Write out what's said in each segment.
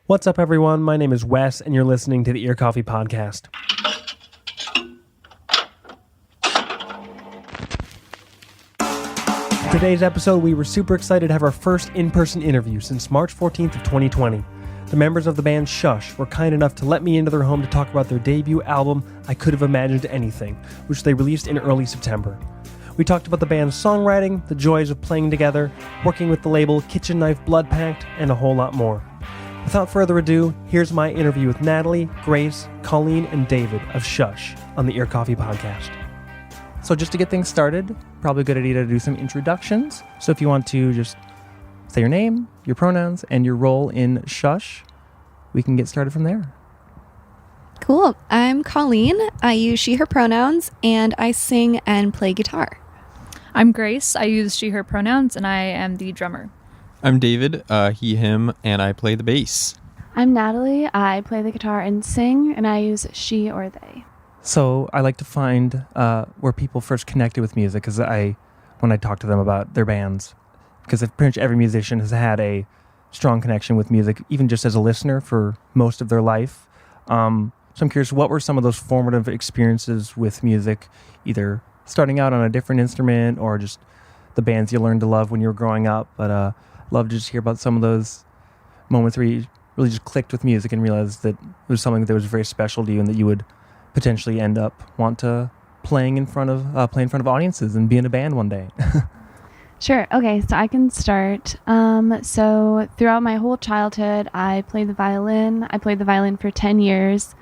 What's up, everyone? My name is Wes, and you're listening to the Ear Coffee Podcast. Today's episode, we were super excited to have our first in-person interview since March 14th of 2020. The members of the band Shush were kind enough to let me into their home to talk about their debut album, I Could Have Imagined Anything, which they released in early September. We talked about the band's songwriting, the joys of playing together, working with the label Kitchen Knife Blood Pact, and a whole lot more. Without further ado, here's my interview with Natalie, Grace, Colleen, and David of Shush on the Ear Coffee Podcast. So just to get things started, probably a good idea to do some introductions. So if you want to just say your name, your pronouns, and your role in Shush, we can get started from there. Cool. I'm Colleen. I use she, her pronouns, and I sing and play guitar. I'm Grace. I use she, her pronouns, and I am the drummer. I'm David, he, him, and I play the bass. I'm Natalie. I play the guitar and sing, and I use she or they. So I like to find where people first connected with music, because when I talk to them about their bands, because pretty much every musician has had a strong connection with music, even just as a listener for most of their life. So I'm curious, what were some of those formative experiences with music, either starting out on a different instrument or just the bands you learned to love when you were growing up? But love to just hear about some of those moments where you really just clicked with music and realized that it was something that was very special to you and that you would potentially end up want to play in front of audiences and be in a band one day. Sure. Okay, so I can start. So throughout my whole childhood, I played the violin. I played the violin for 10 years.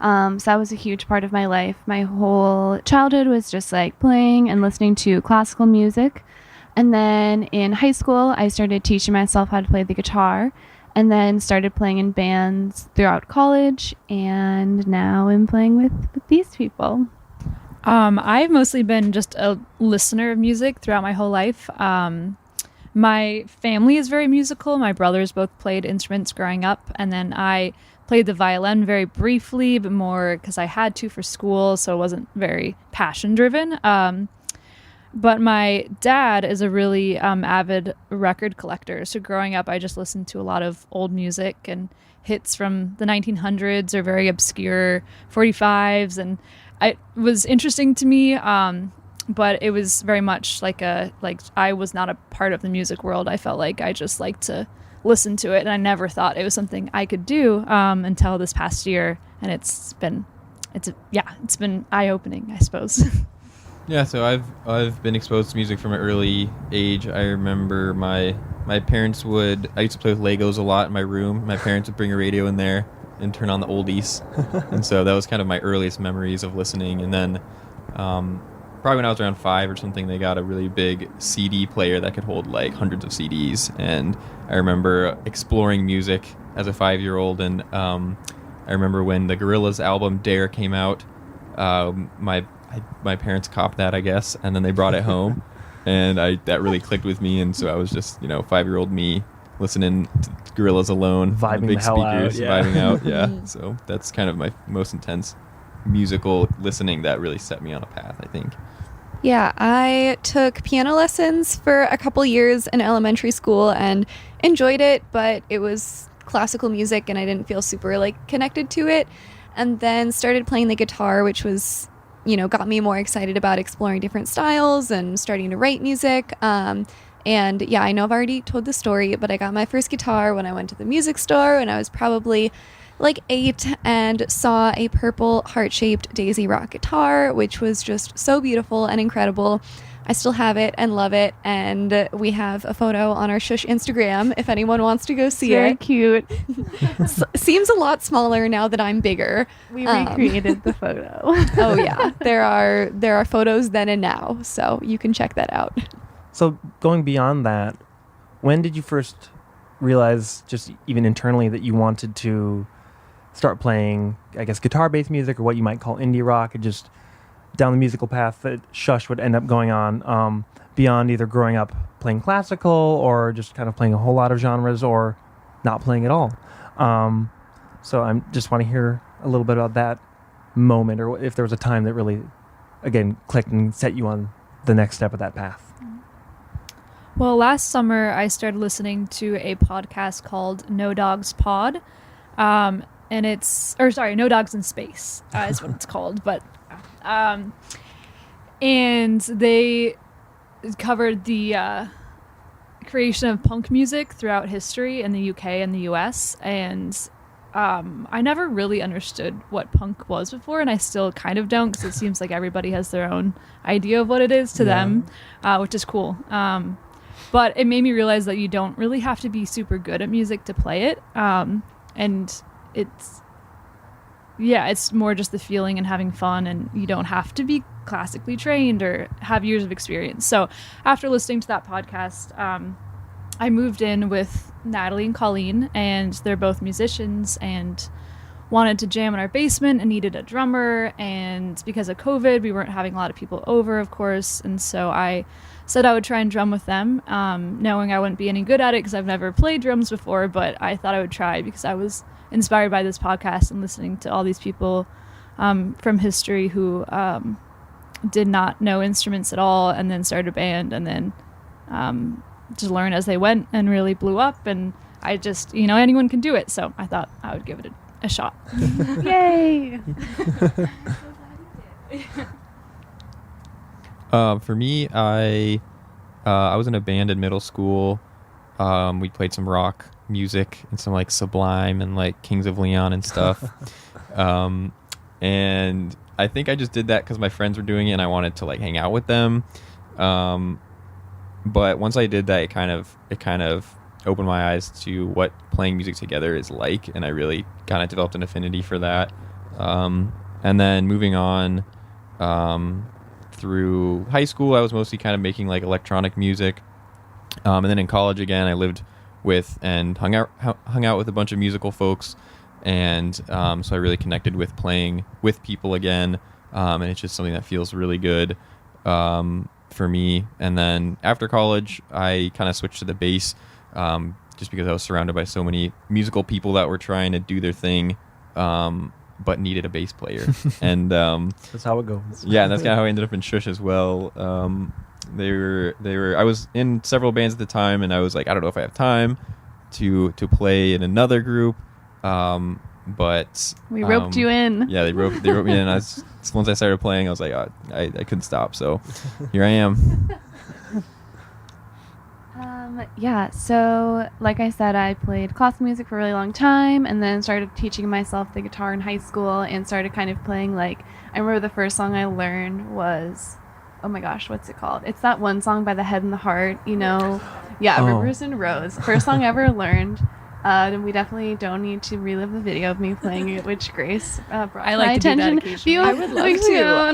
So that was a huge part of my life. My whole childhood was just like playing and listening to classical music. And then in high school, I started teaching myself how to play the guitar, and then started playing in bands throughout college, and now I'm playing with these people. I've mostly been just a listener of music throughout my whole life. My family is very musical. My brothers both played instruments growing up, and then I played the violin very briefly, but more because I had to for school, so it wasn't very passion-driven. But my dad is a really avid record collector. So growing up, I just listened to a lot of old music and hits from the 1900s or very obscure 45s. And it was interesting to me, but it was very much like I was not a part of the music world. I felt like I just liked to listen to it. And I never thought it was something I could do until this past year. And it's been eye-opening, I suppose. Yeah, so I've been exposed to music from an early age. I remember my parents I used to play with Legos a lot in my room. My parents would bring a radio in there and turn on the oldies. And so that was kind of my earliest memories of listening. And then probably when I was around 5 or something, they got a really big CD player that could hold like hundreds of CDs. And I remember exploring music as a 5-year-old. And I remember when the Gorillaz album Dare came out, my parents copped that, I guess, and then they brought it home, and that really clicked with me. And so I was just 5-year-old me listening to Gorillaz alone, vibing on big the hell speakers, out, yeah. vibing out. Yeah. So that's kind of my most intense musical listening that really set me on a path, I think. Yeah, I took piano lessons for a couple years in elementary school and enjoyed it, but it was classical music and I didn't feel super connected to it. And then started playing the guitar, which was got me more excited about exploring different styles and starting to write music. And yeah, I know I've already told the story, but I got my first guitar when I went to the music store when I was probably 8 and saw a purple heart-shaped Daisy Rock guitar, which was just so beautiful and incredible. I still have it and love it, and we have a photo on our Shush Instagram if anyone wants to go see Very it. cute. Seems a lot smaller now that I'm bigger. We recreated the photo. Oh yeah, there are photos then and now, so you can check that out. So going beyond that, when did you first realize, just even internally, that you wanted to start playing, I guess, guitar-based music or what you might call indie rock, and just down the musical path that Shush would end up going on, beyond either growing up playing classical or just kind of playing a whole lot of genres or not playing at all? So I just want to hear a little bit about that moment, or if there was a time that really, again, clicked and set you on the next step of that path. Well, last summer I started listening to a podcast called No Dogs Pod. And No Dogs in Space is what it's called. But and they covered the creation of punk music throughout history in the UK and the US. And I never really understood what punk was before, and I still kind of don't, because it seems like everybody has their own idea of what it is to them, which is cool. But it made me realize that you don't really have to be super good at music to play it. And it's more just the feeling and having fun, and you don't have to be classically trained or have years of experience. So after listening to that podcast, I moved in with Natalie and Colleen, and they're both musicians and wanted to jam in our basement and needed a drummer. And because of COVID, we weren't having a lot of people over, of course. And so I said I would try and drum with them, knowing I wouldn't be any good at it because I've never played drums before, but I thought I would try because I was inspired by this podcast and listening to all these people from history who did not know instruments at all and then started a band and then just learned as they went and really blew up. And I just, anyone can do it. So I thought I would give it a shot. Yay! For me, I was in a band in middle school. We played some rock music and some like Sublime and like Kings of Leon and stuff. And I think I just did that because my friends were doing it and I wanted to like hang out with them. But once I did that, it kind of opened my eyes to what playing music together is like, and I really kind of developed an affinity for that. And then moving on through high school, I was mostly kind of making like electronic music. And then in college again, I lived with and hung out with a bunch of musical folks, and so I really connected with playing with people again, and it's just something that feels really good for me. And then after college, I kind of switched to the bass, just because I was surrounded by so many musical people that were trying to do their thing, but needed a bass player. And that's how it goes. Yeah, and that's kind of how I ended up in Shush as well. I was in several bands at the time, and I was like, I don't know if I have time to play in another group, but we roped you in. Yeah, they roped me in. Once I started playing, I was like, I couldn't stop, so here I am. So like I said, I played classical music for a really long time, and then started teaching myself the guitar in high school, and started kind of playing, like, I remember the first song I learned was, oh my gosh, what's it called? It's that one song by The Head and the Heart, Rivers and Rose. First song I ever learned. And we definitely don't need to relive the video of me playing it, which Grace brought I like my to attention. do that occasionally. I would love to.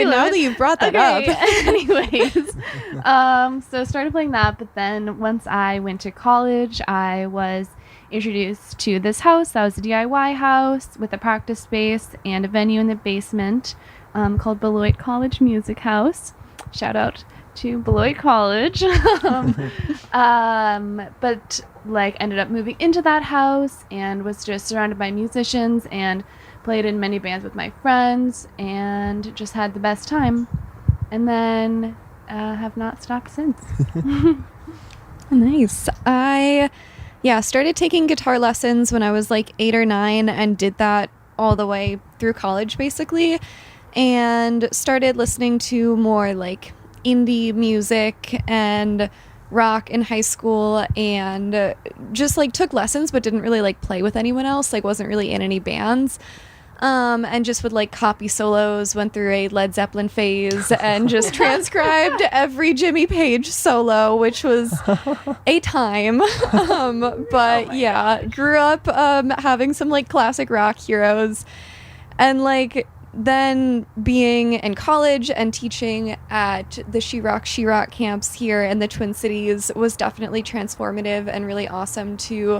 Now that you've brought that up. Anyways, so started playing that, but then once I went to college, I was introduced to this house. That was a DIY house with a practice space and a venue in the basement called Beloit College Music House. Shout out to Beloit College. But like ended up moving into that house and was just surrounded by musicians and played in many bands with my friends and just had the best time, and then have not stopped since. Nice. I started taking guitar lessons when I was like 8 or 9 and did that all the way through college basically, and started listening to more like indie music and rock in high school, and just like took lessons but didn't really like play with anyone else, like wasn't really in any bands, and just would like copy solos, went through a Led Zeppelin phase and just transcribed every Jimmy Page solo, which was a time. Grew up having some like classic rock heroes, and like then being in college and teaching at the She Rock camps here in the Twin Cities was definitely transformative and really awesome to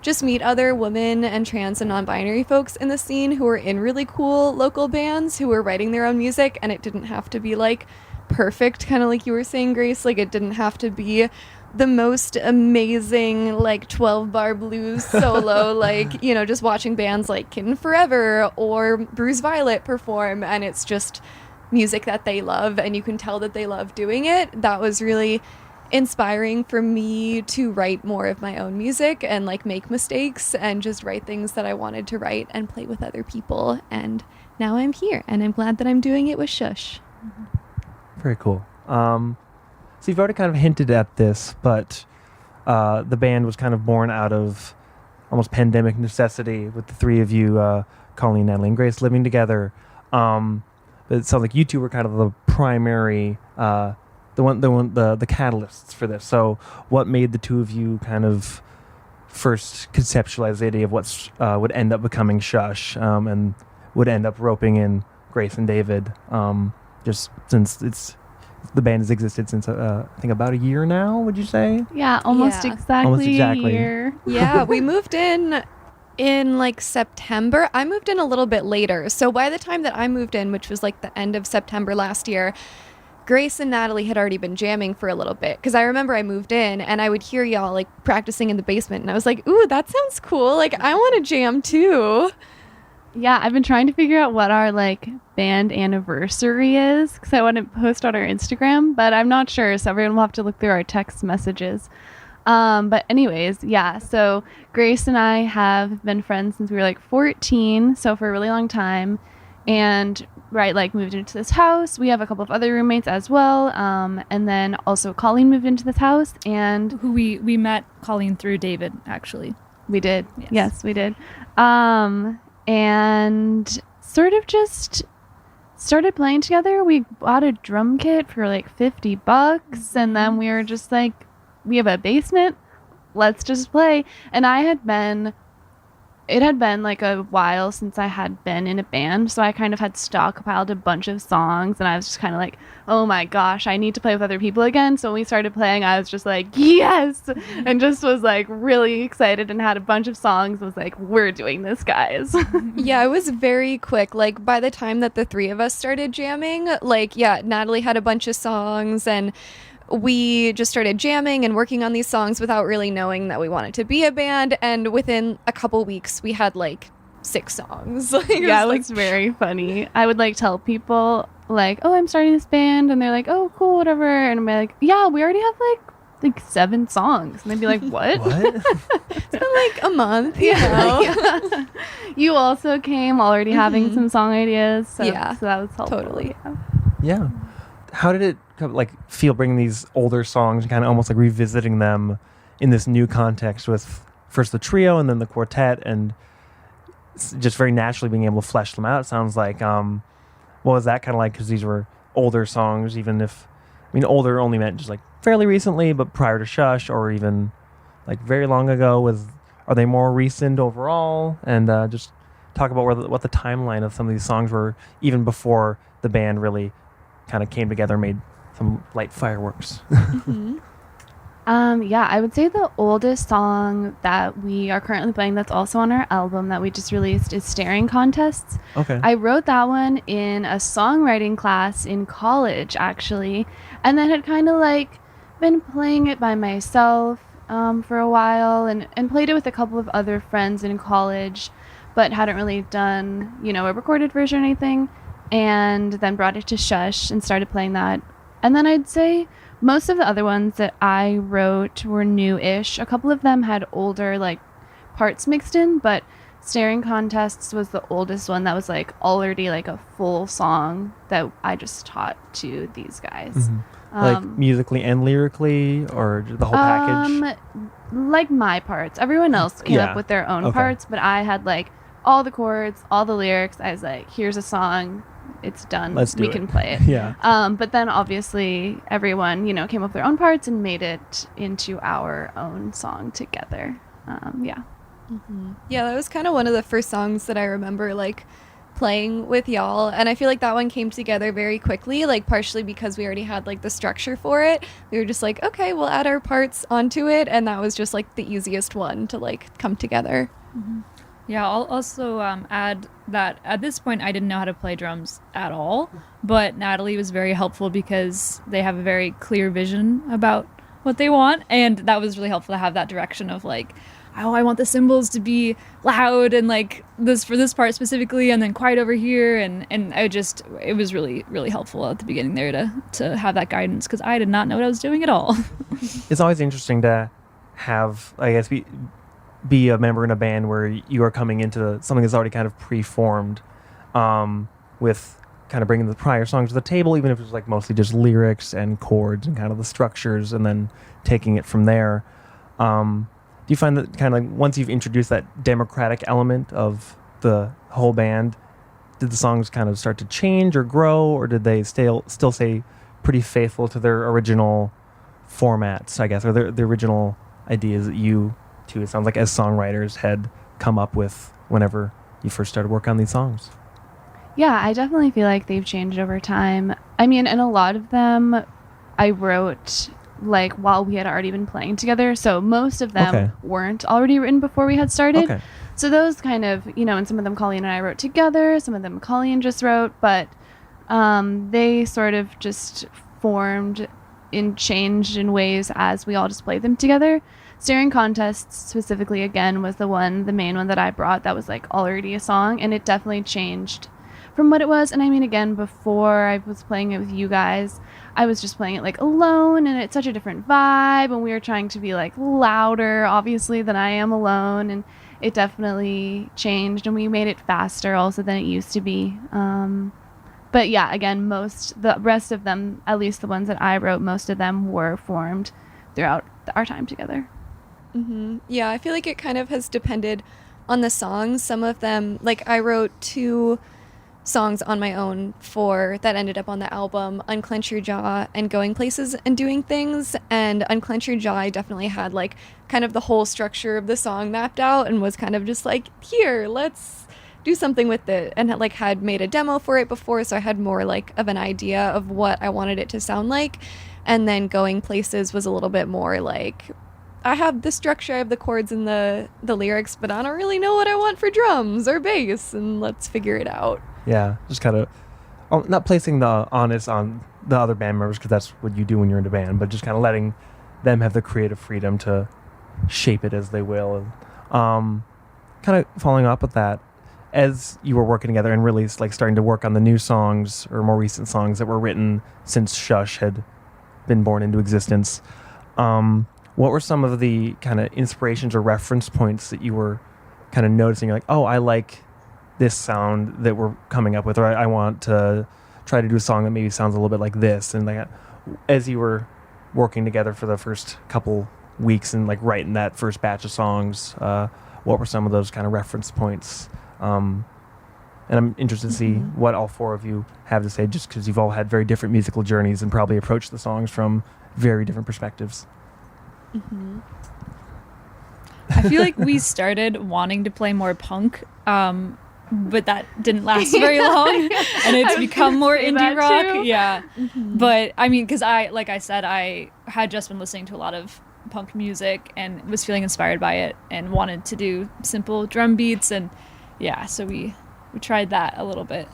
just meet other women and trans and non-binary folks in the scene who were in really cool local bands who were writing their own music, and it didn't have to be like perfect, kind of like you were saying, Grace. Like it didn't have to be the most amazing like 12-bar blues solo, like, just watching bands like Kitten Forever or Bruise Violet perform, and it's just music that they love and you can tell that they love doing it. That was really inspiring for me to write more of my own music and like make mistakes and just write things that I wanted to write and play with other people. And now I'm here and I'm glad that I'm doing it with Shush. Very cool. So you've already kind of hinted at this, but the band was kind of born out of almost pandemic necessity with the three of you, Colleen, Natalie, and Grace, living together. But it sounds like you two were kind of the primary, the catalysts for this. So what made the two of you kind of first conceptualize the idea of what would end up becoming Shush, and would end up roping in Grace and David, just since the band has existed since I think about a year now, would you say? Yeah, almost Yeah. exactly a exactly. year. Yeah, we moved in like September. I moved in a little bit later. So by the time that I moved in, which was like the end of September last year, Grace and Natalie had already been jamming for a little bit. Because I remember I moved in and I would hear y'all like practicing in the basement. And I was like, ooh, that sounds cool. Like, I want to jam too. Yeah, I've been trying to figure out what our like band anniversary is because I want to post on our Instagram, but I'm not sure. So everyone will have to look through our text messages. But anyways, yeah. So Grace and I have been friends since we were like 14, so for a really long time, and like moved into this house. We have a couple of other roommates as well, and then also Colleen moved into this house, and Who we met Colleen through David, actually. we did. Yes. Yes, we did. And sort of just started playing together. We bought a drum kit for like $50, and then we were just like, we have a basement, let's just play. And it had been like a while since I had been in a band, so I kind of had stockpiled a bunch of songs, and I was just kind of like, oh my gosh, I need to play with other people again. So when we started playing, I was just like, yes, and just was like really excited and had a bunch of songs. I was like, we're doing this, guys. Yeah, it was very quick. Like, by the time that the three of us started jamming, like, yeah, Natalie had a bunch of songs and we just started jamming and working on these songs without really knowing that we wanted to be a band. And within a couple weeks, we had like 6 songs. Like, Yeah, it like, was very funny. I would like tell people like, oh, I'm starting this band, and they're like, oh, cool, whatever. And I'm like, yeah, we already have like 7 songs. And they'd be like, what? it's been like a month, you Yeah. know? Yeah. You also came already having Mhm. some song ideas. So, Yeah, so that was helpful. totally. Yeah. Yeah. How did it feel bringing these older songs and kind of almost like revisiting them in this new context with first the trio and then the quartet, and just very naturally being able to flesh them out? It sounds like, what was that kind of like? Because these were older songs, even if, I mean, older only meant just like fairly recently, but prior to Shush, or even like very long ago. Are they more recent overall? And just talk about what the timeline of some of these songs were, even before the band really kind of came together, made some light fireworks. Mhm. Yeah, I would say the oldest song that we are currently playing that's also on our album that we just released is Staring Contests. Okay. I wrote that one in a songwriting class in college, actually, and then had kind of like been playing it by myself for a while, and played it with a couple of other friends in college, but hadn't really done, a recorded version or anything, and then brought it to Shush and started playing that. And then I'd say most of the other ones that I wrote were new-ish. A couple of them had older like parts mixed in, but Staring Contests was the oldest one that was like already like a full song that I just taught to these guys. Mhm. Like musically and lyrically, or the whole package? Like my parts. Everyone else came Yeah. up with their own Okay. parts, but I had like all the chords, all the lyrics. I was like, here's a song, it's done. Let's do we it. can play it. Yeah. But then obviously everyone, came up with their own parts and made it into our own song together. Yeah. Mhm. Yeah, that was kind of one of the first songs that I remember like playing with y'all, and I feel like that one came together very quickly, like partially because we already had like the structure for it. We were just like, okay, we'll add our parts onto it, and that was just like the easiest one to like come together. Yeah, I'll also add that at this point I didn't know how to play drums at all, but Natalie was very helpful because they have a very clear vision about what they want, and that was really helpful to have that direction of like, oh, I want the cymbals to be loud and like this for this part specifically, and then quiet over here, and it was really, really helpful at the beginning there to have that guidance, because I did not know what I was doing at all. It's always interesting to have, I guess, be a member in a band where you are coming into something that's already kind of pre-formed, with kind of bringing the prior songs to the table, even if it's like mostly just lyrics and chords and kind of the structures, and then taking it from there. Do you find that kind of like once you've introduced that democratic element of the whole band, did the songs kind of start to change or grow, or did they still stay pretty faithful to their original formats, I guess, or the original ideas that you two, it sounds like, as songwriters had come up with whenever you first started working on these songs? Yeah, I definitely feel like they've changed over time. I mean, and a lot of them I wrote like while we had already been playing together, so most of them weren't already written before we had started. So those kind of, and some of them Colleen and I wrote together, some of them Colleen just wrote, but they sort of just formed and changed in ways as we all just played them together. Staring Contests specifically, again, was the main one that I brought that was like already a song, and it definitely changed from what it was. And I mean, again, before I was playing it with you guys, I was just playing it like alone, and it's such a different vibe, and we were trying to be like louder, obviously, than I am alone, and it definitely changed, and we made it faster also than it used to be. But yeah, again, the rest of them, at least the ones that I wrote, most of them were formed throughout our time together. Mm-hmm. Yeah, I feel like it kind of has depended on the songs. Some of them, like I wrote 2 songs on my own that ended up on the album, Unclench Your Jaw and Going Places and Doing Things. And Unclench Your Jaw, I definitely had like kind of the whole structure of the song mapped out and was kind of just like, here, let's do something with it, and like had made a demo for it before, so I had more like of an idea of what I wanted it to sound like. And then Going Places was a little bit more like, I have the structure, I have the chords and the lyrics, but I don't really know what I want for drums or bass, and let's figure it out. Yeah, just kind of not placing the onus on the other band members, because that's what you do when you're in a band, but just kind of letting them have the creative freedom to shape it as they will. And kind of following up with that, as you were working together and really like starting to work on the new songs or more recent songs that were written since Shush had been born into existence, what were some of the kind of inspirations or reference points that you were kind of noticing? You're like, oh, I like this sound that we're coming up with, or I want to try to do a song that maybe sounds a little bit like this. And like, as you were working together for the first couple weeks and like writing that first batch of songs, what were some of those kind of reference points? And I'm interested to see what all 4 of you have to say, just because you've all had very different musical journeys and probably approached the songs from very different perspectives. Mm-hmm. I feel like we started wanting to play more punk, but that didn't last very long, and it's become more indie rock. Too. Yeah. Mm-hmm. But I mean, because like I said, I had just been listening to a lot of punk music and was feeling inspired by it and wanted to do simple drum beats, and yeah, so we tried that a little bit.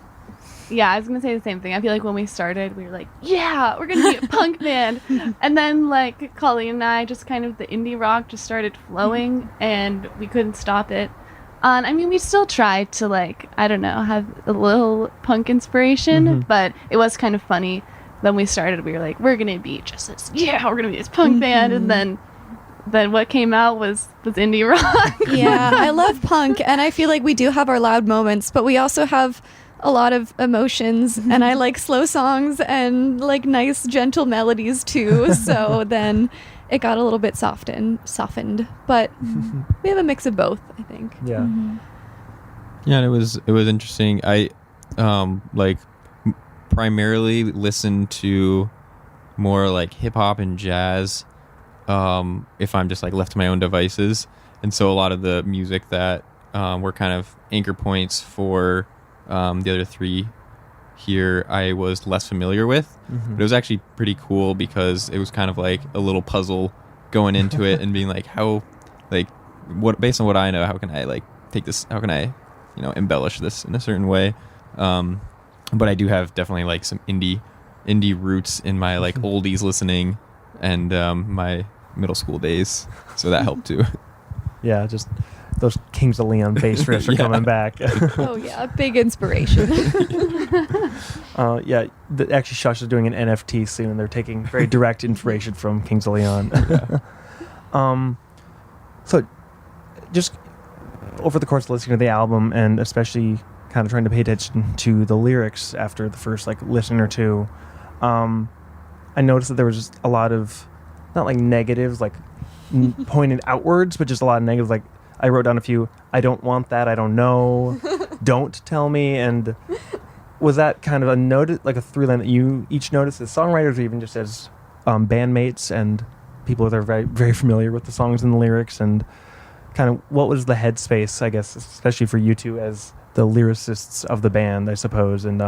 Yeah, I was going to say the same thing. I feel like when we started, we were like, yeah, we're going to be a punk band. And then, like, Colleen and I, just kind of the indie rock just started flowing, and we couldn't stop it. I mean, we still tried to, like, I don't know, have a little punk inspiration, but it was kind of funny. Then we started, we were like, we're going to be just this, we're going to be this punk band. And then what came out was indie rock. Yeah, I love punk, and I feel like we do have our loud moments, but we also have a lot of emotions, and I like slow songs and like nice gentle melodies too. So then it got a little bit softened, but we have a mix of both, I think. Yeah. Mm-hmm. Yeah, and it was interesting. I primarily listened to more like hip hop and jazz if I'm just like left to my own devices, and so a lot of the music that were kind of anchor points for the other 3 here I was less familiar with, but it was actually pretty cool because it was kind of like a little puzzle going into it and being like, what based on what I know, how can I like take this, how can I embellish this in a certain way, but I do have definitely like some indie roots in my like oldies listening and my middle school days, so that helped too. Yeah, just those Kings of Leon bass riffs are coming back. Oh yeah, big inspiration. Actually, Shush is doing an NFT soon. They're taking very direct inspiration from Kings of Leon. So, just over the course of listening to the album, and especially kind of trying to pay attention to the lyrics after the first listen or two, I noticed that there was just a lot of not negatives pointed outwards, but just a lot of negatives. I wrote down a few. I don't want that. I don't know. Don't tell me. And was that kind of a note, a through line that you each noticed as songwriters, or even just as bandmates and people that are very, very familiar with the songs and the lyrics, and kind of what was the headspace, I guess, especially for you two as the lyricists of the band, I suppose, and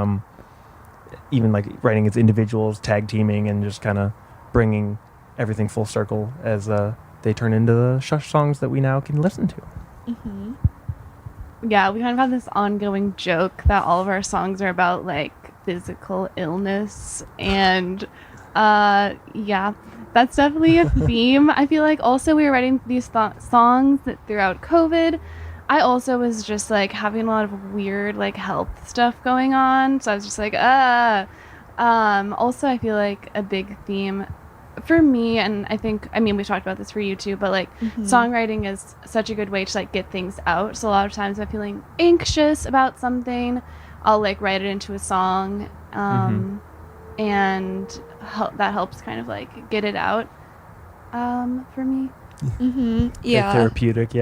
even writing as individuals, tag teaming, and just kind of bringing everything full circle as they turn into the Shush songs that we now can listen to. Mm-hmm. Yeah, we kind of have this ongoing joke that all of our songs are about physical illness, and yeah, that's definitely a theme. I feel like also we were writing these songs that throughout COVID. I also was just having a lot of weird health stuff going on, so I was just also I feel like a big theme for me, and I mean we talked about this for you too, but songwriting is such a good way to get things out. So a lot of times I'm feeling anxious about something, I'll write it into a song, and that helps kind of get it out for me. Yeah, therapeutic.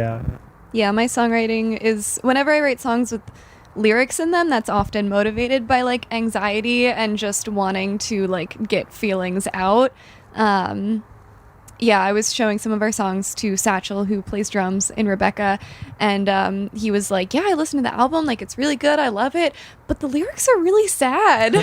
Yeah, my songwriting is, whenever I write songs with lyrics in them, that's often motivated by anxiety and just wanting to get feelings out. I was showing some of our songs to Satchel, who plays drums in Rebecca, and he was like, yeah, I listened to the album, it's really good, I love it, but the lyrics are really sad. I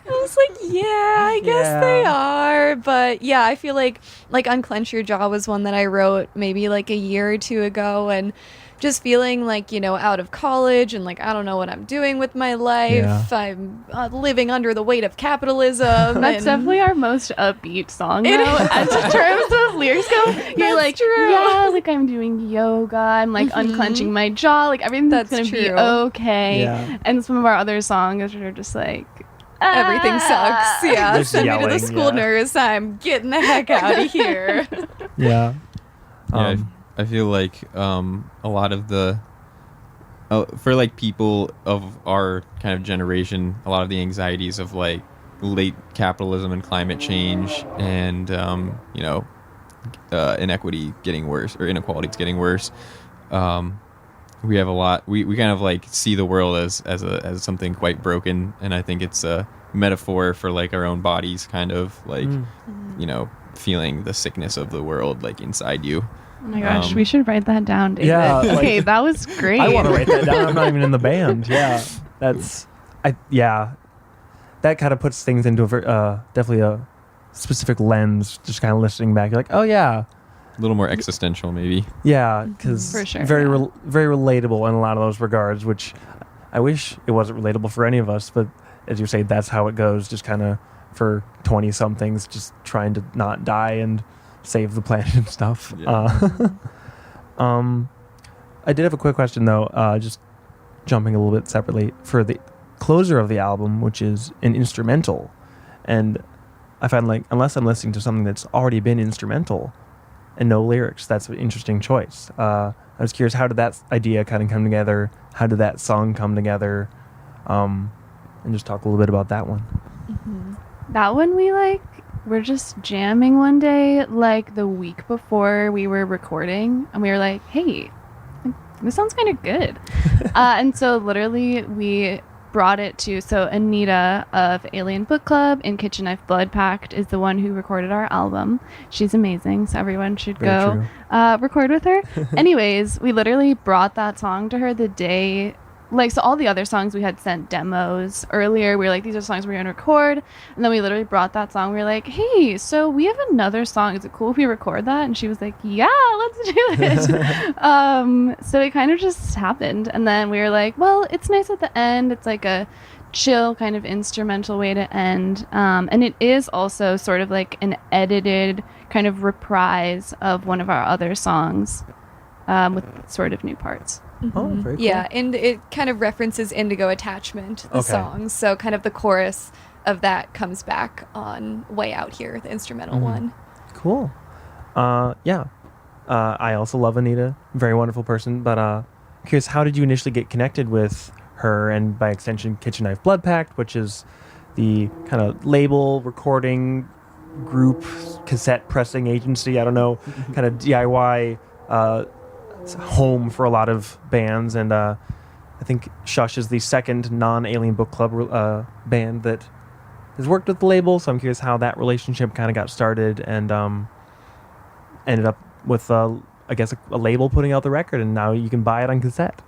was like, yeah, I guess they are, but yeah, I feel like Unclench Your Jaw was one that I wrote maybe a year or two ago, and just feeling out of college and I don't know what I'm doing with my life. I'm living under the weight of capitalism. That's definitely our most upbeat song, though. As in terms of lyrics go, you're true. Yeah, I'm doing yoga, I'm unclenching my jaw, everything's That's gonna true. be okay. Yeah. And some of our other songs are just everything sucks. Yeah, Just send me to yelling, the school nurse. I'm getting the heck out of here. Yeah. I feel like a lot of the for people of our kind of generation, a lot of the anxieties of late capitalism and climate change, and inequity getting worse, or inequalities getting worse. We have a lot. We kind of see the world as something quite broken, and I think it's a metaphor for our own bodies, kind of feeling the sickness of the world inside you. Oh my gosh, we should write that down, David. Yeah, okay, that was great. I want to write that down. I'm not even in the band. Yeah, that kind of puts things into definitely a specific lens. Just kind of listening back, you're oh yeah, a little more existential, maybe. Yeah, because for sure, very relatable in a lot of those regards. Which I wish it wasn't relatable for any of us, but as you say, that's how it goes. Just kind of for 20-somethings, just trying to not die and save the planet and stuff. Yeah. I did have a quick question though, just jumping a little bit separately for the closer of the album, which is an instrumental, and I find unless I'm listening to something that's already been instrumental and no lyrics, that's an interesting choice. I was curious, how did that idea kind of come together? How did that song come together? And just talk a little bit about that one. That one we're just jamming one day, the week before we were recording, and we were like, hey, this sounds kind of good. And so literally we brought it to, Anita of Alien Book Club and Kitchen Knife Blood Pact is the one who recorded our album. She's amazing, so everyone should go record with her. Anyways, we literally brought that song to her the day. So all the other songs we had sent demos earlier. We were these are songs we're going to record. And then we literally brought that song. We were like, hey, so we have another song. Is it cool if we record that? And she was like, yeah, let's do it. So it kind of just happened. And then we were like, well, it's nice at the end. It's a chill kind of instrumental way to end. And it is also sort of an edited kind of reprise of one of our other songs. with sort of new parts. Oh, very cool. Yeah, and it kind of references Indigo Attachment, the Okay. song. So kind of the chorus of that comes back on Way Out Here, the instrumental one. Cool. Yeah. I also love Anita. Very wonderful person. But curious, how did you initially get connected with her and by extension Kitchen Knife Blood Pact, which is the kind of label, recording, group, cassette pressing agency, I don't know, kind of DIY home for a lot of bands. And I think Shush is the second non-Alien Book Club band that has worked with the label, so I'm curious how that relationship kind of got started and ended up with, I guess, a label putting out the record, and now you can buy it on cassette.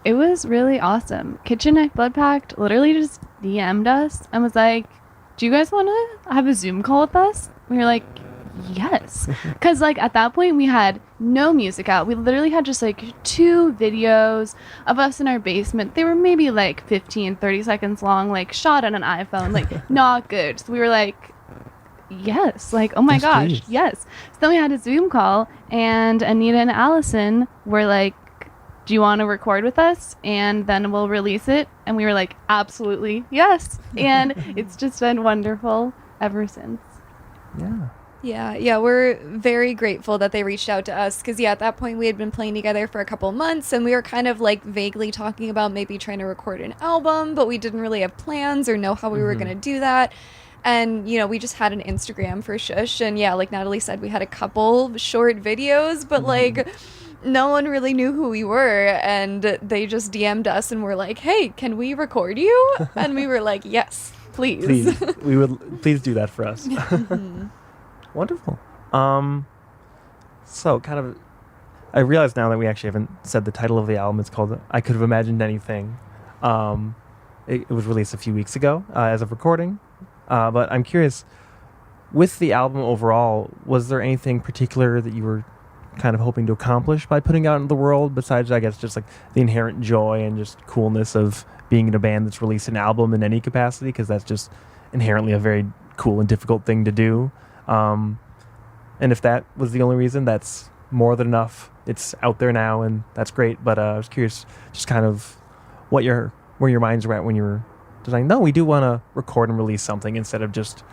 It was really awesome. Kitchen Knife Blood Pact literally just DM'd us and was like, do you guys want to have a Zoom call with us? We were like, yes. Because like at that point we had no music out. We literally had just like 2 videos of us in our basement. They were maybe like 15, 30 seconds long, like shot on an iPhone, like not good. So we were like, yes, like, oh my Yes, gosh, please. yes. So then we had a Zoom call and Anita and Allison were like, do you want to record with us and then we'll release it? And we were like, absolutely, yes. And it's just been wonderful ever since. Yeah. Yeah, we're very grateful that they reached out to us because, at that point we had been playing together for a couple months and we were kind of like vaguely talking about maybe trying to record an album, but we didn't really have plans or know how we were going to do that. And, we just had an Instagram for Shush. And like Natalie said, we had a couple short videos, but like no one really knew who we were. And they just DM'd us and were like, hey, can we record you? And we were like, yes, please. Please, please do that for us. Wonderful. So kind of, I realize now that we actually haven't said the title of the album. It's called I Could Have Imagined Anything. It was released a few weeks ago as of recording. But I'm curious, with the album overall, was there anything particular that you were kind of hoping to accomplish by putting out into the world besides, I guess, just like the inherent joy and just coolness of being in a band that's released an album in any capacity? Because that's just inherently a very cool and difficult thing to do. And if that was the only reason, that's more than enough. It's out there now, and that's great. But I was curious, just kind of where your minds were at when you were deciding, no, we do want to record and release something instead of just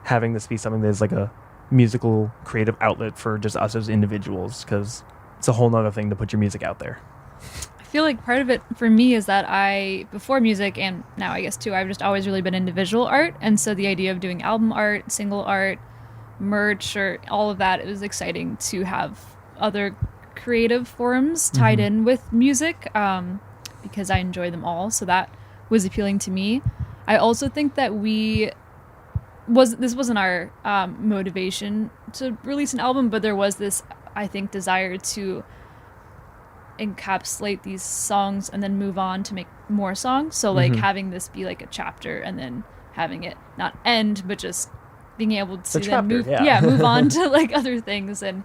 having this be something that is like a musical creative outlet for just us as individuals, because it's a whole nother thing to put your music out there. I feel like part of it for me is that before music and now I guess too, I've just always really been into visual art. And so the idea of doing album art, single art, merch, or all of that, it was exciting to have other creative forms tied in with music because I enjoy them all. So that was appealing to me. I also think that this wasn't our motivation to release an album, but there was this, I think, desire to encapsulate these songs and then move on to make more songs. So like having this be like a chapter and then having it not end, but just being able to then move on to like other things and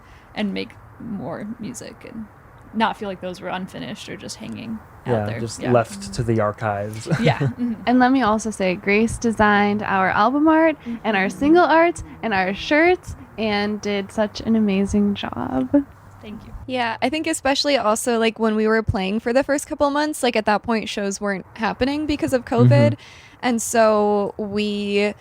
make more music and not feel like those were unfinished or just hanging out there. Just left to the archives. And let me also say, Grace designed our album art and our single art and our shirts and did such an amazing job. Thank you. Yeah, I think especially also like when we were playing for the first couple months, like at that point shows weren't happening because of COVID. And so we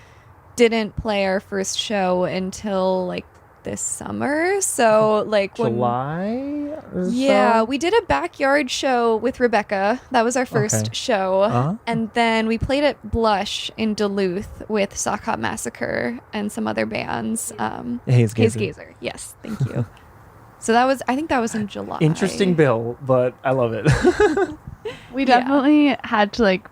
didn't play our first show until like this summer. So like July or yeah, so? we did a backyard show with Rebecca. That was our first show. And then we played at Blush in Duluth with Sock Hop Massacre and some other bands. Haze Gazer. Yes, thank you. So I think that was in July. Interesting bill, but I love it. We definitely had to like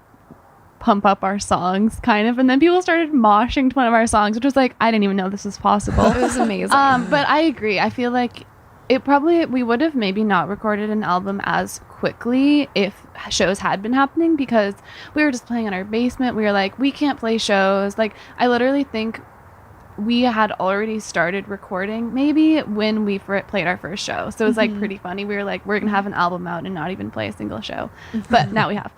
pump up our songs kind of, and then people started moshing to one of our songs, which was like, I didn't even know this was possible. It was amazing. But I agree. I feel like we would have maybe not recorded an album as quickly if shows had been happening, because we were just playing in our basement. We were like, we can't play shows. Like I literally think we had already started recording maybe when we played our first show. So it was like pretty funny. We were like, we're going to have an album out and not even play a single show. But now we have.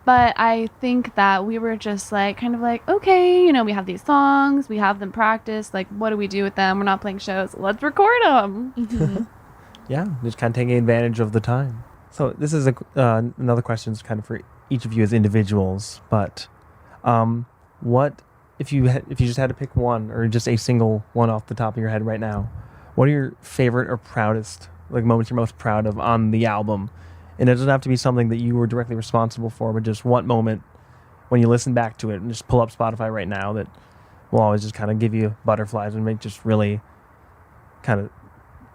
But I think that we were just like, kind of like, okay, you know, we have these songs, we have them practiced. Like, what do we do with them? We're not playing shows. Let's record them. Yeah, just kind of taking advantage of the time. So this is another question is kind of for each of you as individuals, but what if you just had to pick one or just a single one off the top of your head right now, what are your favorite or proudest like moments you're most proud of on the album? And it doesn't have to be something that you were directly responsible for, but just what moment when you listen back to it and just pull up Spotify right now that will always just kind of give you butterflies and make just really kind of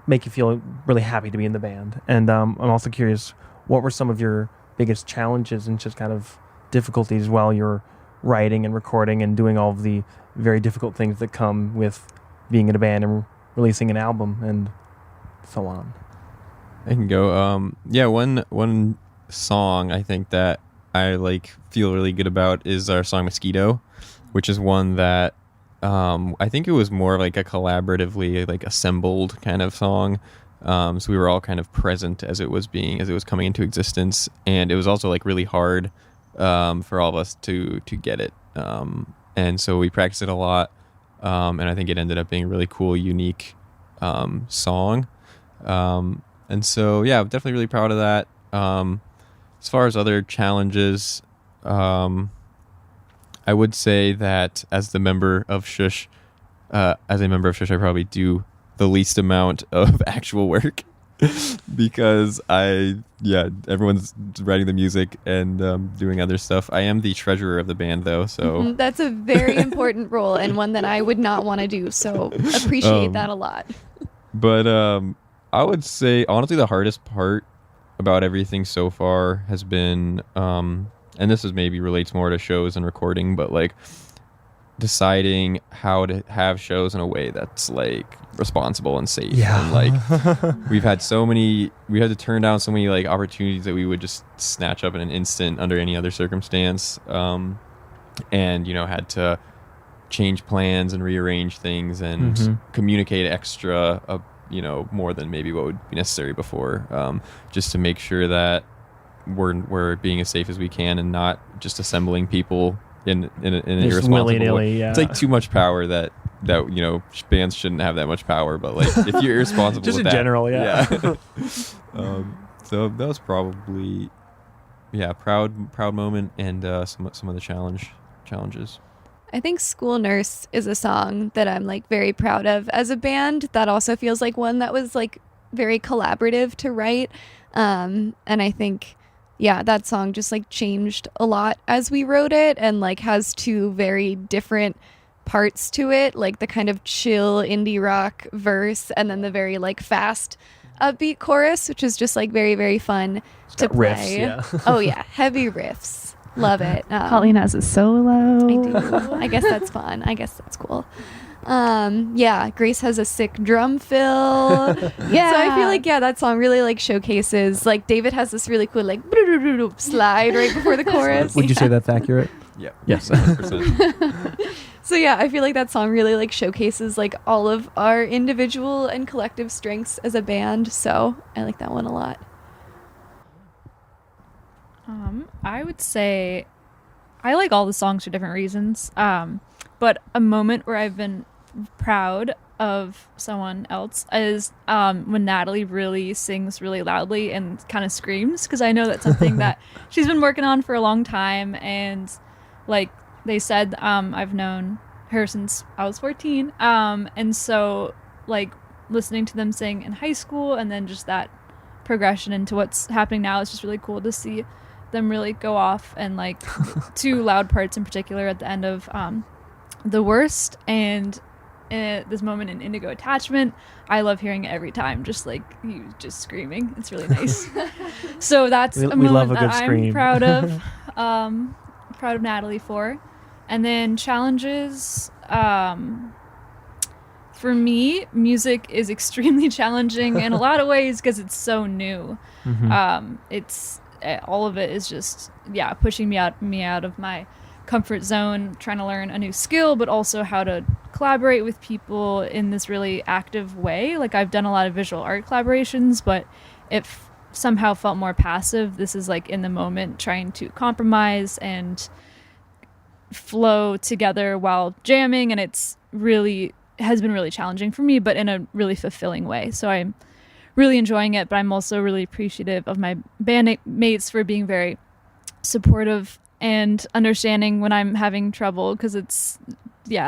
make you feel really happy to be in the band. And I'm also curious, what were some of your biggest challenges and just kind of difficulties while you're writing and recording and doing all of the very difficult things that come with being in a band and releasing an album and so on? I can go. One song I think that I like feel really good about is our song Mosquito, which is one that I think it was more like a collaboratively like assembled kind of song. So we were all kind of present as it was coming into existence, and it was also like really hard for all of us to get it. And so we practiced it a lot, and I think it ended up being a really cool, unique song. And so yeah, I'm definitely really proud of that. As far as other challenges, I would say that as a member of Shush, I probably do the least amount of actual work because everyone's writing the music and doing other stuff. I am the treasurer of the band though, so That's a very important role and one that I would not want to do. So appreciate that a lot. But I would say honestly the hardest part about everything so far has been, and this is maybe relates more to shows and recording, but like deciding how to have shows in a way that's like responsible and safe. Yeah. And like we had to turn down so many like opportunities that we would just snatch up in an instant under any other circumstance. And, you know, had to change plans and rearrange things and communicate extra, more than maybe what would be necessary before, just to make sure that we're being as safe as we can and not just assembling people in an irresponsible way. Yeah. It's like too much power that bands shouldn't have that much power, but like if you're irresponsible just with in that, general, yeah. So that was probably proud moment and some of the challenges. I think School Nurse is a song that I'm like very proud of as a band. That also feels like one that was like very collaborative to write. And I think, that song just like changed a lot as we wrote it and like has two very different parts to it, like the kind of chill indie rock verse and then the very like fast upbeat chorus, which is just like very, very fun to play. Riffs, yeah. Oh yeah, heavy riffs. Love it. Colleen has a solo. I do. I guess that's fun. I guess that's cool. Grace has a sick drum fill. Yeah. So I feel like, that song really like showcases, like David has this really cool like slide right before the chorus. Would you say that's accurate? Yeah. Yes. 100%. So I feel like that song really like showcases like all of our individual and collective strengths as a band. So I like that one a lot. I would say I like all the songs for different reasons. But a moment where I've been proud of someone else is when Natalie really sings really loudly and kind of screams, because I know that's something that she's been working on for a long time. And like they said, I've known her since I was 14. And so like listening to them sing in high school and then just that progression into what's happening now is just really cool to see them really go off, and like two loud parts in particular at the end of The Worst and this moment in Indigo Attachment. I love hearing it every time, just like you just screaming. It's really nice. So that's a moment that I'm proud of. Proud of Natalie for. And then challenges, for me, music is extremely challenging in a lot of ways because it's so new. It's all of it is just pushing me out of my comfort zone, trying to learn a new skill, but also how to collaborate with people in this really active way. Like I've done a lot of visual art collaborations, but it somehow felt more passive. This is like in the moment trying to compromise and flow together while jamming, and it's really has been really challenging for me, but in a really fulfilling way. So I'm really enjoying it, but I'm also really appreciative of my bandmates for being very supportive and understanding when I'm having trouble, because it's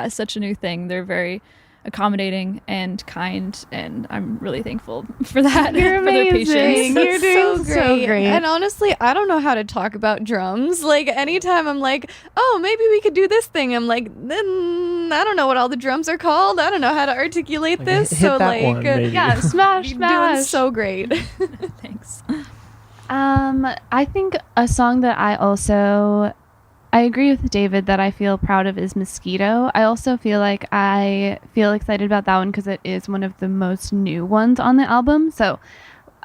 such a new thing. They're very accommodating and kind, and I'm really thankful for that. You're for their amazing. patience. You're doing so great. And honestly, I don't know how to talk about drums. Like anytime I'm like, oh, maybe we could do this thing, I'm like, then I don't know what all the drums are called. I don't know how to articulate this. hit So that like, one, maybe. Yeah, smash, you're doing smash. so great. Thanks. I think a song that I agree with David that I feel proud of is Mosquito. I also feel like I feel excited about that one because it is one of the most new ones on the album. So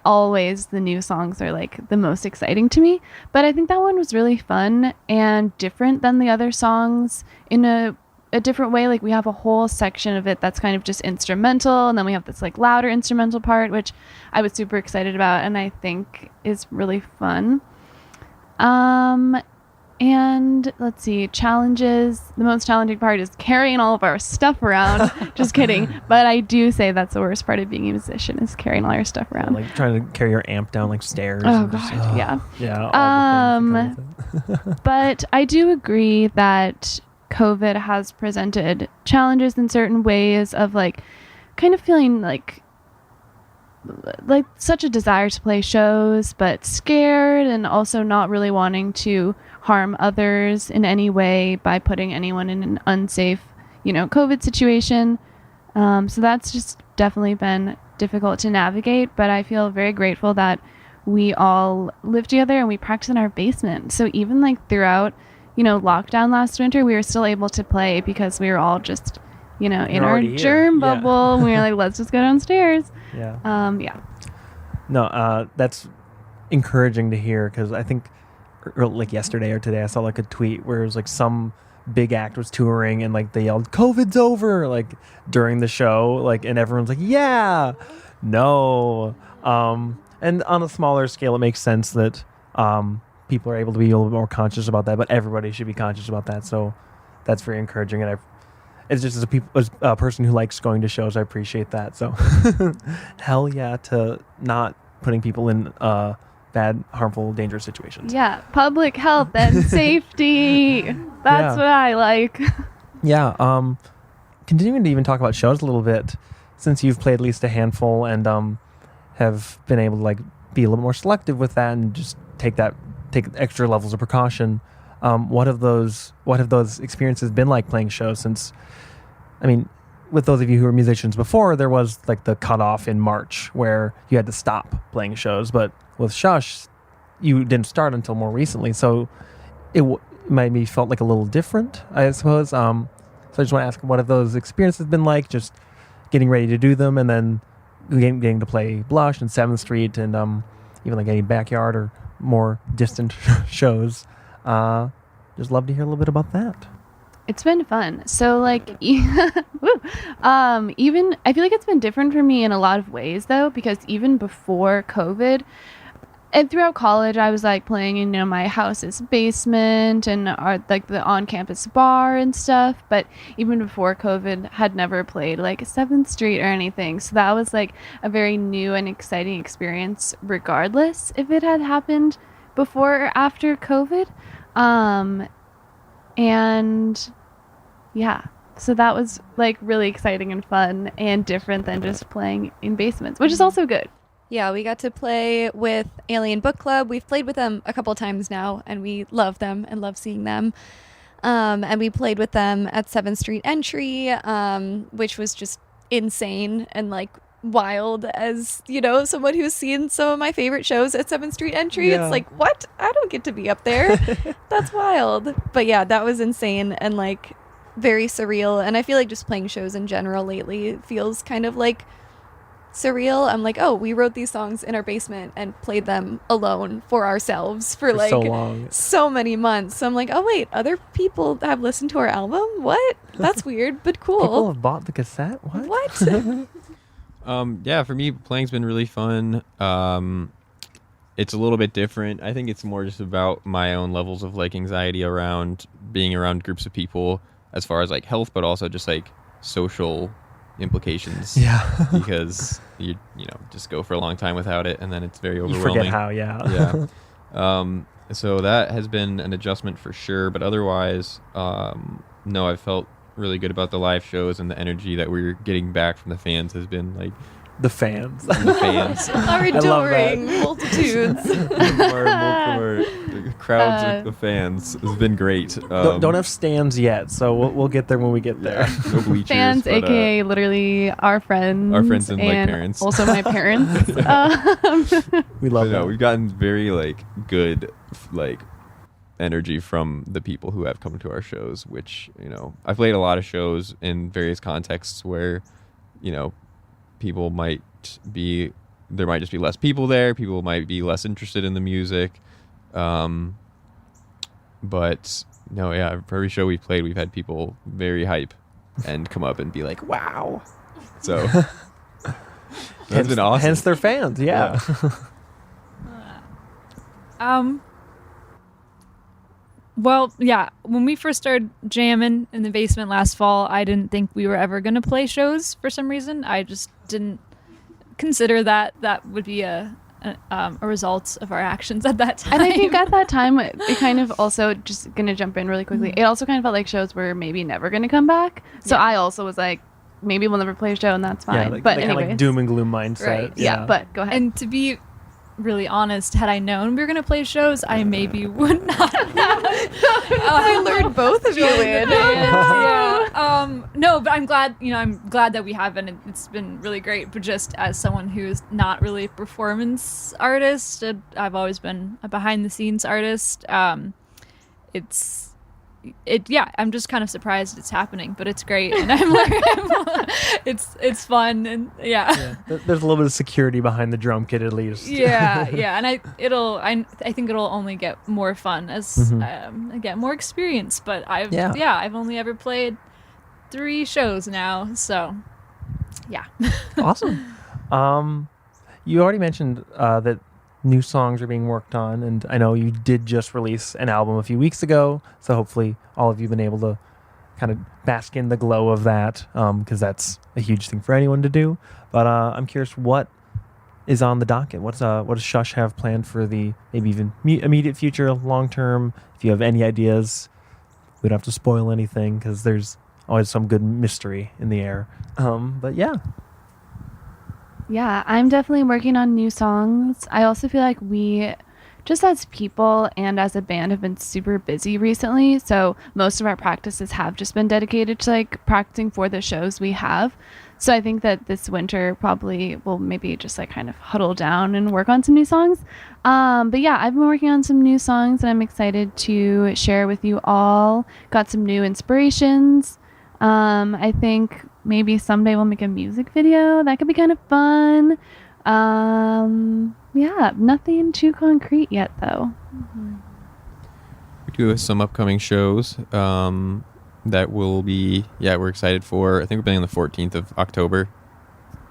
always the new songs are like the most exciting to me. But I think that one was really fun and different than the other songs in a different way. Like we have a whole section of it that's kind of just instrumental, and then we have this like louder instrumental part, which I was super excited about and I think is really fun. And let's see, challenges. The most challenging part is carrying all of our stuff around. Just kidding. But I do say that's the worst part of being a musician is carrying all your stuff around. Like trying to carry your amp down like stairs. Oh and just, God, yeah. Yeah. All the things that come with it. But I do agree that COVID has presented challenges in certain ways of like kind of feeling like such a desire to play shows, but scared and also not really wanting to harm others in any way by putting anyone in an unsafe, COVID situation. So that's just definitely been difficult to navigate, but I feel very grateful that we all live together and we practice in our basement. So even like throughout, lockdown last winter, we were still able to play because we were all just, in our germ bubble. We were like, let's just go downstairs. Yeah. No, that's encouraging to hear, because I think like yesterday or today I saw like a tweet where it was like some big act was touring and like they yelled COVID's over like during the show, like, and everyone's like, yeah, no. And on a smaller scale, it makes sense that people are able to be a little bit more conscious about that, but everybody should be conscious about that. So that's very encouraging, and it's just as a person who likes going to shows, I appreciate that. So hell yeah to not putting people in bad, harmful, dangerous situations. Yeah, public health and safety. That's what I like. Yeah. Continuing to even talk about shows a little bit, since you've played at least a handful and have been able to like be a little more selective with that and just take extra levels of precaution. What have those experiences been like playing shows? Since, I mean, with those of you who were musicians before, there was like the cutoff in March where you had to stop playing shows, but with Shush, you didn't start until more recently, so it maybe felt like a little different, I suppose. So I just want to ask, what have those experiences been like, just getting ready to do them, and then getting to play Blush and 7th Street and even like any backyard or more distant shows. Just love to hear a little bit about that. It's been fun. So like, even I feel like it's been different for me in a lot of ways though, because even before COVID and throughout college, I was like playing in, my house's basement and like the on-campus bar and stuff. But even before COVID, had never played like 7th Street or anything. So that was like a very new and exciting experience, regardless if it had happened before or after COVID. And yeah, so that was like really exciting and fun and different than just playing in basements, which is also good. Yeah, we got to play with Alien Book Club. We've played with them a couple times now, and we love them and love seeing them. And we played with them at 7th Street Entry, which was just insane and like wild, as someone who's seen some of my favorite shows at 7th Street Entry. Yeah. It's like, what? I don't get to be up there. That's wild. But yeah, that was insane and like very surreal. And I feel like just playing shows in general lately feels kind of like surreal. I'm like, oh, we wrote these songs in our basement and played them alone for ourselves for like so long. so many months. So I'm like, oh wait, other people have listened to our album? What? That's weird, but cool. People have bought the cassette? What? Yeah, for me, playing's been really fun. It's a little bit different. I think it's more just about my own levels of like anxiety around being around groups of people, as far as like health, but also just like social implications. Yeah. Because you just go for a long time without it, and then it's very overwhelming. You forget how, yeah. Yeah. So that has been an adjustment for sure, but otherwise, no, I felt really good about the live shows, and the energy that we're getting back from the fans has been like The fans. the fans. Our adoring multitudes. More crowds of fans has been great. Don't have stands yet, so we'll get there when we get there. No bleachers, Fans, but, aka literally our friends. our friends and, like, parents. Also my parents. We love that. we've gotten very like good like energy from the people who have come to our shows, which I've played a lot of shows in various contexts where people might just be less people there, people might be less interested in the music, but no, yeah, for every show we've played, we've had people very hype and come up and be like, wow. So that's been awesome. Hence they're fans, yeah. Well, yeah, when we first started jamming in the basement last fall, I didn't think we were ever going to play shows for some reason. I just didn't consider that would be a result of our actions at that time. And I think at that time, it kind of also, just going to jump in really quickly, it also kind of felt like shows were maybe never going to come back. So I also was like, maybe we'll never play a show, and that's fine. Yeah, but kind of anyway. like doom and gloom mindset. Right. Yeah, but go ahead. And to be really honest, had I known we were going to play shows, I maybe would not have. I lured both of you in. No, but I'm glad, I'm glad that we haven't. It's been really great. But just as someone who's not really a performance artist, I've always been a behind the scenes artist. I'm just kind of surprised it's happening, but it's great, and I'm it's fun, and yeah. There's a little bit of security behind the drum kit at least. yeah, and I think it'll only get more fun as I get more experience. But I've only ever played 3 shows now, so yeah. Awesome. You already mentioned that new songs are being worked on, and I know you did just release an album a few weeks ago, so hopefully all of you have been able to kind of bask in the glow of that, because that's a huge thing for anyone to do. But I'm curious, what is on the docket? What does Shush have planned for the maybe even immediate future, long term? If you have any ideas, we don't have to spoil anything, because there's always some good mystery in the air. But yeah. Yeah, I'm definitely working on new songs. I also feel like we, just as people and as a band, have been super busy recently. So most of our practices have just been dedicated to like practicing for the shows we have. So I think that this winter probably will maybe just like kind of huddle down and work on some new songs. But yeah, I've been working on some new songs, and I'm excited to share with you all. Got some new inspirations. I think maybe someday we'll make a music video. That could be kind of fun. Yeah, nothing too concrete yet, though. We do have some upcoming shows that will be, we're excited for. I think we're playing on the 14th of October.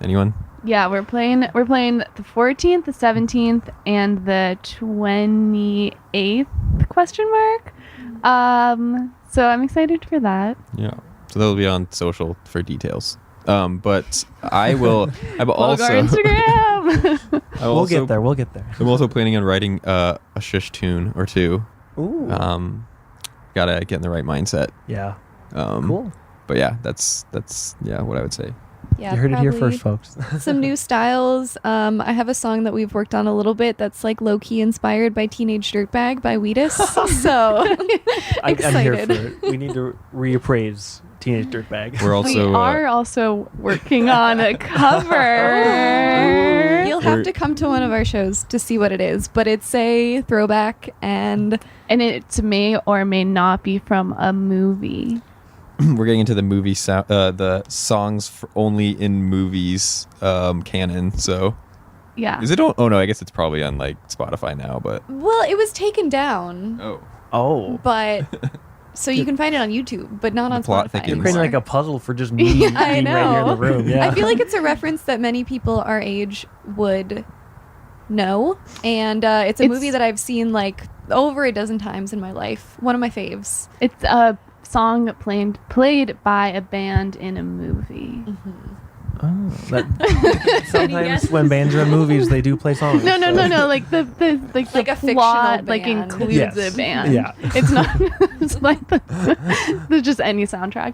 Anyone? Yeah, we're playing the 14th, the 17th, and the 28th, question mark. So I'm excited for that. Yeah. So they'll be on social for details. But I will also our Instagram. We'll get there. I'm also planning on writing a Shush tune or 2. Ooh. Gotta get in the right mindset. Yeah. Cool. But yeah, that's what I would say. Yeah, you heard it here probably first, folks. some new styles. I have a song that we've worked on a little bit that's like low-key inspired by Teenage Dirtbag by Wheatus. So I'm here excited. for it. We need to reappraise Teenage Dirtbag. We're also We are also working on a cover. You'll have to come to one of our shows to see what it is, but it's a throwback, and And it may or may not be from a movie. we're getting into the movie the songs for only in movies canon. So Yeah. is it? Oh no, I guess it's probably on like Spotify now. But Well, it was taken down, Oh. but so you can find it on YouTube, but not The on plot Spotify thickens. anymore. Creating like a puzzle for just me being I right here in know. the room. Yeah. I feel like it's a reference that many people our age would know, and it's a movie that I've seen like over a dozen times in my life. One of my faves. It's a song played by a band in a movie. Oh, sometimes when bands are in movies, they do play songs. No. Like the Like a fictional plot like band. includes Yes. a band. Yeah. It's not. It's like the just any soundtrack.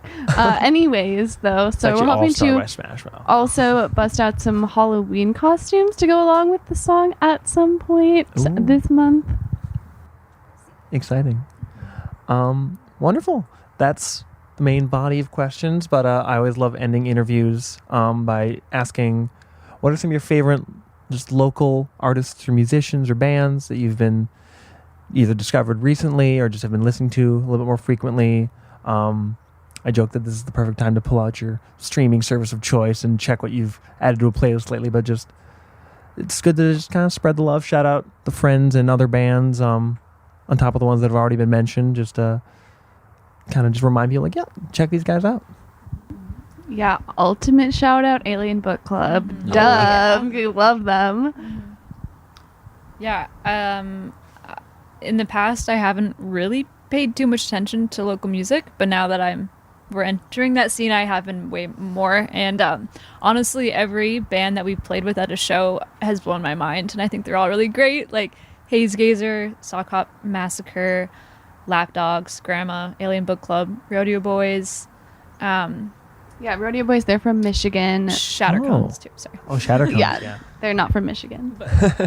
Anyways, though, It's so we're actually hoping All-Star to by Smash Mouth. also bust out some Halloween costumes to go along with the song at some point Ooh. this month. Exciting. Wonderful. That's the main body of questions, but I always love ending interviews by asking, what are some of your favorite just local artists or musicians or bands that you've been either discovered recently or just have been listening to a little bit more frequently? I joke that this is the perfect time to pull out your streaming service of choice and check what you've added to a playlist lately, but just it's good to just kind of spread the love, shout out the friends and other bands on top of the ones that have already been mentioned, just to kind of just remind people like, yeah, check these guys out. Yeah, ultimate shout out Alien Book Club. Duh, we love them. Yeah. In the past, I haven't really paid too much attention to local music, but now that we're entering that scene, I have been way more. And honestly, every band that we've played with at a show has blown my mind, and I think they're all really great. Like Haze Gazer, Sock Hop Massacre, Lapdogs, Grandma, Alien Book Club, Rodeo Boys, Yeah, Rodeo Boys, they're from Michigan. Shattercones too. Sorry. Oh, Shattercones. Yeah. They're not from Michigan.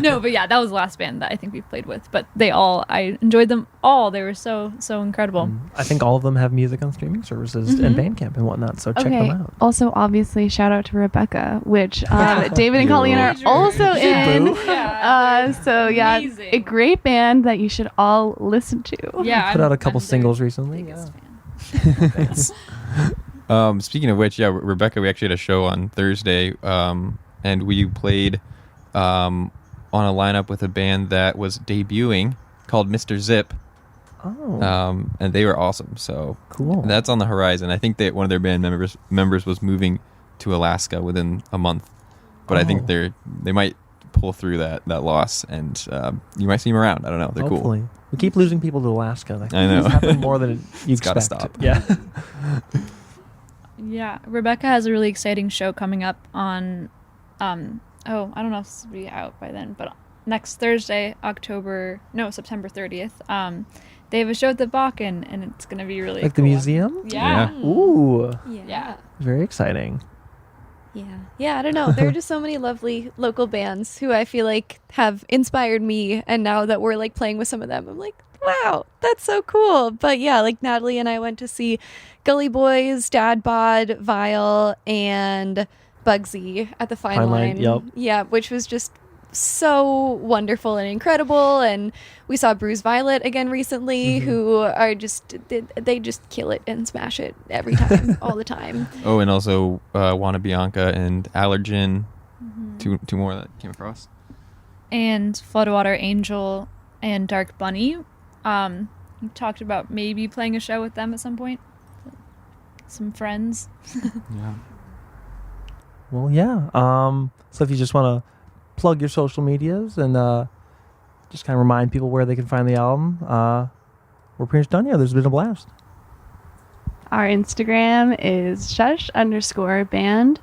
No, but yeah, that was the last band that I think we played with. But I enjoyed them all. They were so incredible. I think all of them have music on streaming services and Bandcamp and whatnot, so check them out. Also, obviously, shout out to Rebecca, which David and Colleen are also in. So yeah, Amazing. a great band that you should all listen to. Yeah, Put out a couple I'm their singles recently. biggest Yeah. fan. Speaking of which, yeah, Rebecca, we actually had a show on Thursday, and we played on a lineup with a band that was debuting called Mr. Zip, Oh, and they were awesome. So cool. that's on the horizon. I think that one of their band members was moving to Alaska within a month, but I think they might pull through that loss, and you might see them around. I don't know. They're Hopefully. cool. We keep losing people to Alaska. Like, I know. It's happened more than you It's gotta expect. stop. Yeah. Yeah, Rebecca has a really exciting show coming up on, I don't know if this will be out by then, but next Thursday, September 30th, they have a show at the Bakken, and it's going to be really Like the cool. museum? Yeah. Ooh, Yeah. very exciting. Yeah, I don't know. There are just so many lovely local bands who I feel like have inspired me, and now that we're like playing with some of them, I'm like, wow, that's so cool. But yeah, like Natalie and I went to see Gully Boys, Dad Bod, Vile, and Bugsy at the Fine Line. Yep. Yeah, which was just so wonderful and incredible. And we saw Bruise Violet again recently, who are just they just kill it and smash it every time, all the time. Oh, and also Juana Bianca and Allergen, two more that came across. And Floodwater Angel and Dark Bunny. We talked about maybe playing a show with them at some point. Some friends. Yeah. Well, yeah. So if you just want to plug your social medias and just kind of remind people where they can find the album, we're pretty much done here. There's been a blast. Our Instagram is shush_band.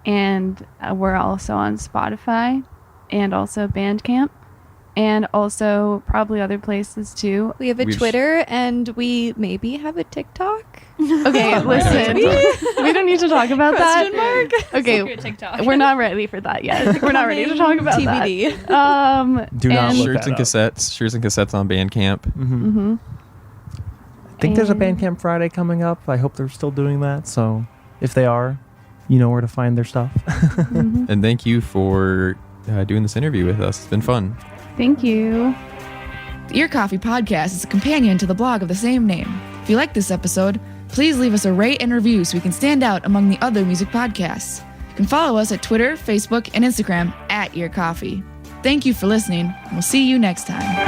And we're also on Spotify and also Bandcamp. And also probably other places too. We have a We've- Twitter, and we maybe have a TikTok. Okay, listen. We don't need to talk about that. Okay, Secret TikTok. we're not ready for that yet. We're not ready to talk about TBD. that. Do not and- look Shirts that and up. cassettes. Shirts and cassettes on Bandcamp. Mm-hmm. I think there's a And- Bandcamp Friday coming up. I hope they're still doing that. So if they are, you know where to find their stuff. And thank you for doing this interview with us. It's been fun. Thank you. The Ear Coffee Podcast is a companion to the blog of the same name. If you like this episode, Please leave us a rate and review so we can stand out among the other music podcasts. You can follow us at Twitter, Facebook, and Instagram @EarCoffee. Thank you for listening, and we'll see you next time.